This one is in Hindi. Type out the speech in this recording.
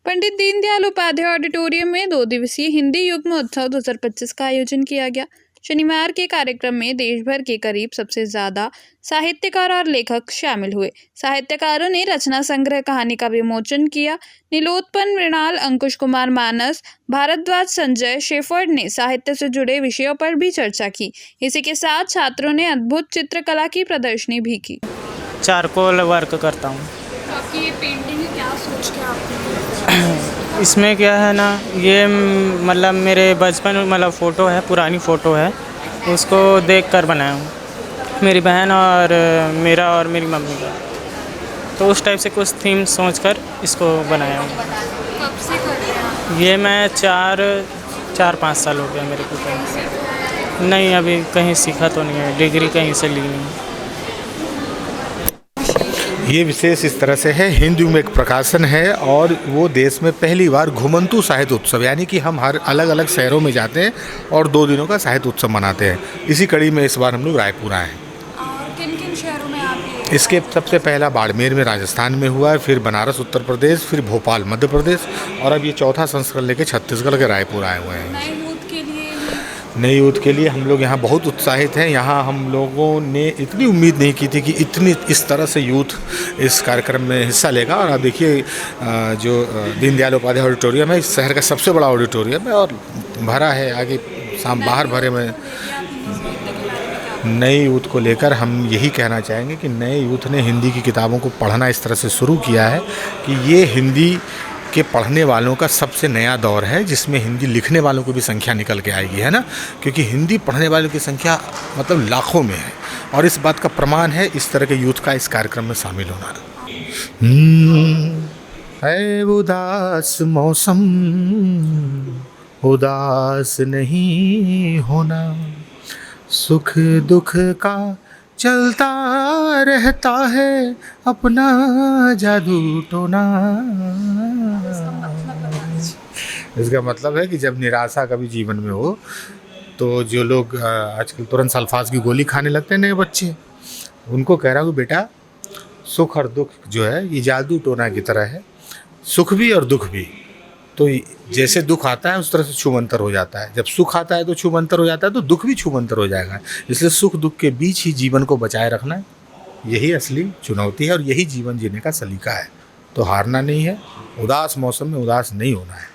पंडित दीनदयाल उपाध्याय ऑडिटोरियम में 2 दिवसीय हिंदी युग्म उत्सव 2025 का आयोजन किया गया। शनिवार के कार्यक्रम में देश भर के करीब सबसे ज्यादा साहित्यकार और लेखक शामिल हुए। साहित्यकारों ने रचना संग्रह कहानी का विमोचन किया। नीलोत्पल मृणाल, अंकुश कुमार मानस, भारद्वाज, संजय शेफर्ड ने साहित्य से जुड़े विषयों पर भी चर्चा की। इसी के साथ छात्रों ने अद्भुत चित्रकला की प्रदर्शनी भी की। चारकोल वर्क करता हूँ। आपकी ये पेंटिंग क्या सोच के आपने इसमें क्या है ना, ये मतलब मेरे बचपन मतलब फ़ोटो है, पुरानी फ़ोटो है, उसको देखकर बनाया हूँ। मेरी बहन और मेरा और मेरी मम्मी का, तो उस टाइप से कुछ थीम सोचकर इसको बनाया हूँ। कब से कर रहे हैं? ये मैं 4-5 साल हो गया मेरे को। नहीं, अभी कहीं सीखा तो नहीं है, डिग्री कहीं से ली नहीं। ये विशेष इस तरह से है, हिंदू में एक प्रकाशन है और वो देश में पहली बार घुमंतू साहित्य उत्सव, यानी कि हम हर अलग अलग शहरों में जाते हैं और 2 दिनों का साहित्य उत्सव मनाते हैं। इसी कड़ी में इस बार हम लोग रायपुर आए हैं। किन किन शहरों में आप इसके सबसे पहला बाड़मेर में राजस्थान में हुआ है, फिर बनारस उत्तर प्रदेश, फिर भोपाल मध्य प्रदेश, और अब ये चौथा संस्करण लेके छत्तीसगढ़ के रायपुर आए हुए हैं। नई यूथ के लिए हम लोग यहाँ बहुत उत्साहित हैं। यहाँ हम लोगों ने इतनी उम्मीद नहीं की थी कि इतनी इस तरह से यूथ इस कार्यक्रम में हिस्सा लेगा। और आप देखिए, जो दीनदयाल उपाध्याय ऑडिटोरियम है, इस शहर का सबसे बड़ा ऑडिटोरियम है और भरा है, आगे बाहर भरे में। नई यूथ को लेकर हम यही कहना चाहेंगे कि नए यूथ ने हिंदी की किताबों को पढ़ना इस तरह से शुरू किया है कि ये हिंदी के पढ़ने वालों का सबसे नया दौर है, जिसमें हिंदी लिखने वालों की भी संख्या निकल के आएगी, है ना, क्योंकि हिंदी पढ़ने वालों की संख्या मतलब लाखों में है। और इस बात का प्रमाण है इस तरह के यूथ का इस कार्यक्रम में शामिल होना। है उदास मौसम, उदास नहीं होना, सुख दुख का चलता रहता है अपना जादू टोना। इसका मतलब है कि जब निराशा कभी जीवन में हो तो जो लोग आजकल तुरंत सल्फास की गोली खाने लगते हैं नए बच्चे, उनको कह रहा हूँ बेटा, सुख और दुख जो है ये जादू टोना की तरह है, सुख भी और दुख भी। तो जैसे दुख आता है उस तरह से छूमंतर हो जाता है, जब सुख आता है तो छूमंतर हो जाता है, तो दुख भी छूमंतर हो जाएगा। इसलिए सुख दुख के बीच ही जीवन को बचाए रखना, यही असली चुनौती है और यही जीवन जीने का सलीका है। तो हारना नहीं है, उदास मौसम में उदास नहीं होना है।